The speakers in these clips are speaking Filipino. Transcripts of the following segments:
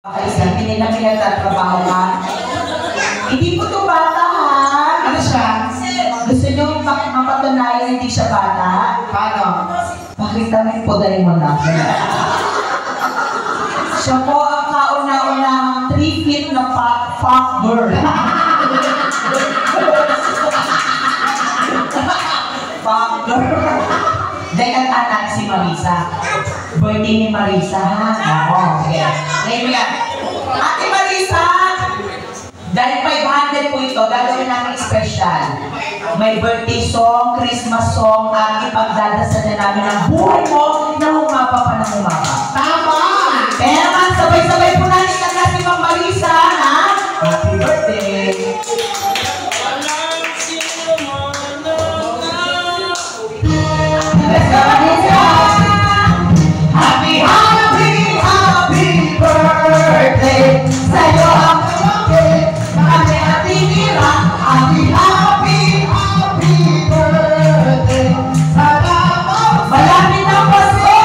Kaisa, hindi na pinagtatrabaho ka. Hindi po ito bata ha. Ano siya? Gusto nyo mapatunayan hindi siya bata? Paano? Pakita mo yung poday mo na. Siya po ang kauna-unahang 3 feet na fuck girl. Fuck girl. Dahil ang anak si Marisa. Birthday ni Marisa ha? Oo. Okay. Ngayon yan. Ate Marisa! Dahil 500 po ito, gagawin namin special. May birthday song, Christmas song, at ipagdadasal na namin ang buhay mo na humaba pa ng humaba. Tama! Kaya naman, sabay-sabay po natin ang si Ma'am Marisa, ha? Happy birthday! Let's go, Marisa! Happy, happy, happy birthday! Sa'yo ang birthday! Kami ang tinira! Happy, happy, happy birthday! Salamat! Malapit na Pasko!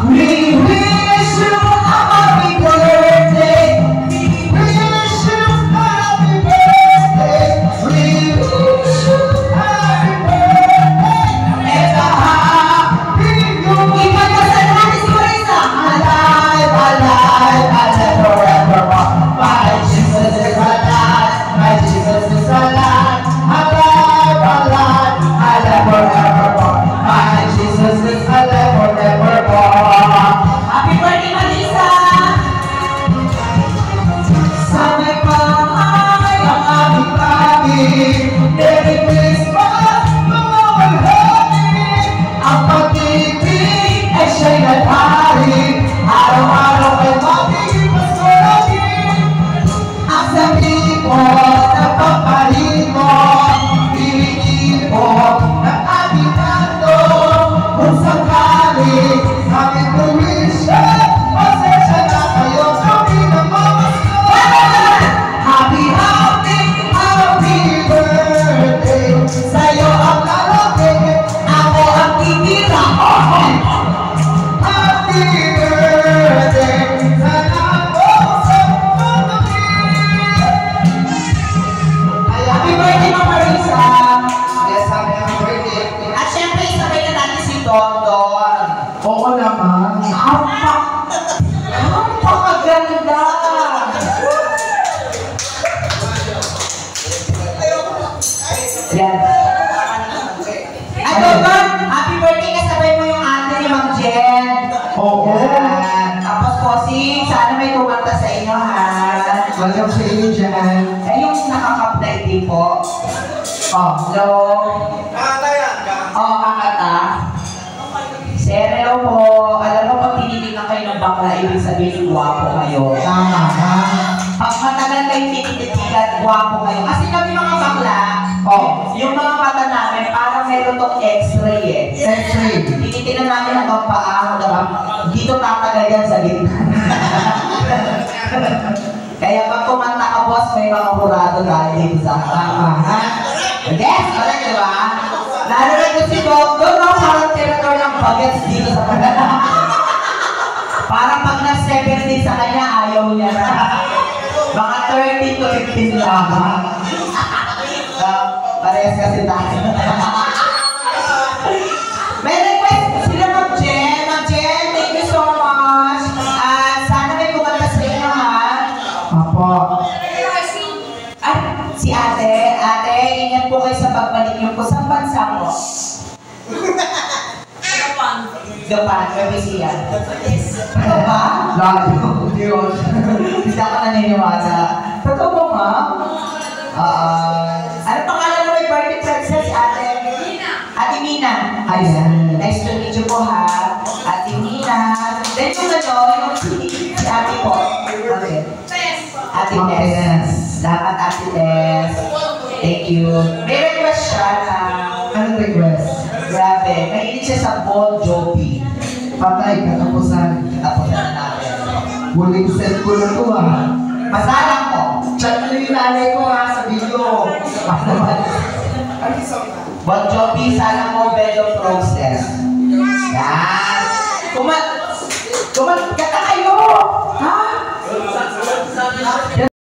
We wish you a happy birthday! We wish you a happy birthday! We wish you a happy birthday! It's a happy new year! Ipagdasal natin si Marisa! Alive, alive, alive forevermore! My Jesus is alive! My Jesus is alive! Alive, alive, alive forevermore! My Jesus is alive forevermore! Happy birthday, Marisa! Sana'y pahay ang aming pagig. Merry Christmas, mga walhati. Ang pag-ibig ay siya'y naghari. Araw-araw ay mabiging Pasko lagi. Ang sabi mo, napapalit mo. Piliin mo ng aming kanto. Kung sakali, aming provision. Pasensya na kayo, sabi ng mga Happy, happy, happy birthday! Sa'yo ang lalaki, ako ang titira. Happy birthday! Sana po sa pagkabi! Happy birthday, Ma'am Marisa! Yes, happy birthday. At syempre, isabay na natin si Dondon. Oo naman. Napakaganda! Yan. At Dondon, happy birthday, kasabay mo yung ate ni Ma'am Jen. Oo. Yan. Tapos Posing, sana may kumanta sa inyo ha. Welcome sa inyo dyan. Eh, yung nakakap na itin po. Oh, hello. Kata yan ka? Oh, kakata. Sir, hello po. Alam mo, pag tinitignan kayo ng bakla, ibig sabihin, guwapo kayo. Tama ka. Pag matagal kayo tinititigan, guwapo kayo. Kasi kami mga bakla, yung mga mata namin, parang meron tong x-ray eh. X-ray. Tinitignan namin ang paa, dito tatagal yan sa gitna. Kaya pag kumanta ka, boss, may mga murado tayo dito sa harap. Yes, correct, di ba? Lalo na kung si Doctor, no? Parang tirator ng bagets dito sa kanila. Parang pag na-70 sa kanya, ayaw niya na. Mga 30 to 15 lang. Parehas kasi tayo. May request sila Ma'am Jen. Ma'am Jen, thank you so much. At sana may kumanta sa inyo, ha? Apo. Ay, si ate. Ate, ingat po kayo sa pagbalik niyo po. Saan bansa mo? Japan, Brazilian. Ano ba? Layo. Diyos. Hindi ako naniniwala. Totoo ba, ma'am? Ano pangalan mo may birthday princess, ate? Mina. Ate Mina. Ayan. Nice to meet you po, ha? Ate Mina. Then yung ano, yung si ate po. Okay. Ate Tess. Dapat ate Tess. Thank you. May request siya na... Anong request? Grabe. Mahilig siya sa Bon Jovi. Patay, katapusan. Tapos na natin. Huling set ko na to ah. Masalang ko. Chat na yung nanay ko ha sa video. Bon Jovi, sana mo, Bell of Roses. Yan. Kumat